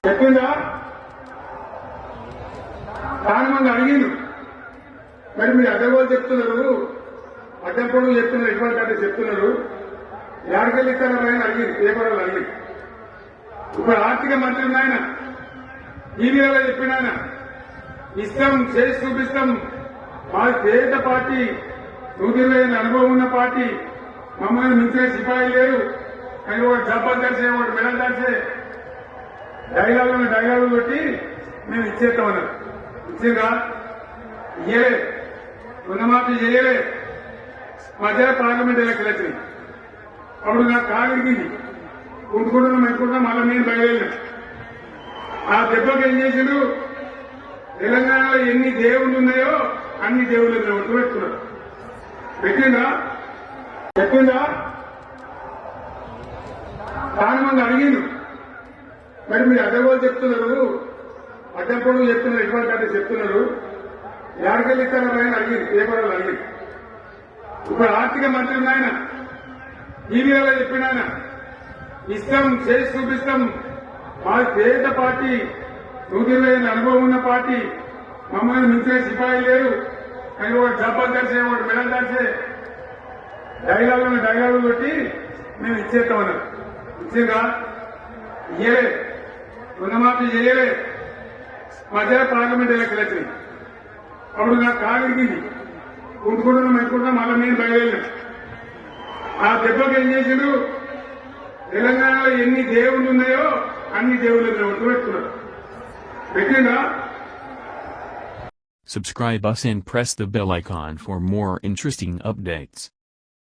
చెప్పిందా చాలా మంది అడిగిండు. మరి మీరు అడ్డగోలు చెప్తున్నారు, అడ్డపొడుగు చెప్తున్నారు, ఇటువంటి అంటే చెప్తున్నారు, ఎక్కడికెళ్ళి ఇస్తారని ఆయన అడిగింది. పేపర్ వాళ్ళు అడిగింది. ఇప్పుడు ఆర్థిక మంత్రి ఆయన టీవీలో చెప్పిన ఆయన ఇస్తాం, చేసి చూపిస్తాం, మా పేద పార్టీ, 120 అనుభవం ఉన్న పార్టీ, మమ్మల్ని మించిన సిపాయి లేరు అని ఒక జబ్బలు తెలిసే, ఒకటి మెడల్ తెలిసే డైలాగులు కొట్టి మేము ఇచ్చేస్తామన్నారు. ఇచ్చిందా? ఇయ్యలే. రుణమాఫీ చేయలే. మధ్య పార్లమెంట్ ఎలక్షన్ వచ్చింది. అప్పుడు నాకు కాలు ఇరిగింది. కుంటుకుంటున్నాం మళ్ళీ నేను బయలుదేరిన. ఆ దెబ్బకి ఏం చేసిండు, తెలంగాణలో ఎన్ని దేవుళ్ళు ఉన్నాయో అన్ని దేవుళ్ళు పెట్టుకున్నారు. పెట్టిందా? చెప్పిందా? చాలా మంది అడిగిండు. మరి మీరు అడ్డగోలు చెప్తున్నారు, అడ్డపొడుగు చెప్తున్నారు, ఇటువంటి అంటే చెప్తున్నారు, ఎక్కడికెళ్ళి ఇస్తారని ఆయన అడిగింది. పేపర్ వాళ్ళు అడిగింది. ఇప్పుడు ఆర్థిక మంత్రి ఆయన టీవీలో చెప్పిన ఆయన ఇస్తాం, చేసి చూపిస్తాం, మా పేద పార్టీ, 120 అనుభవం ఉన్న పార్టీ, మమ్మల్ని మించిన సిపాయి లేరు అని ఒక జబ్బలు తెలిసే, ఒకటి మెడల్ తెలిసే డైలాగులు కొట్టి మేము ఇచ్చేస్తామన్నారు. ఇచ్చిందా? ఇయ్యలే. రుణమాఫీ చేయలే. మధ్య పార్లమెంట్ ఎలక్షన్ వచ్చింది. అప్పుడు నాకు కాలు ఇరిగింది. కుంటుకుంటున్నాం మళ్ళీ నేను బయలుదేరిన. ఆ దెబ్బకి ఏం చేసిండు, తెలంగాణలో ఎన్ని దేవుళ్ళు ఉన్నాయో అన్ని దేవుళ్ళు పెట్టుకున్నారు. పెట్టిందా? Subscribe us and press the bell icon for more interesting updates.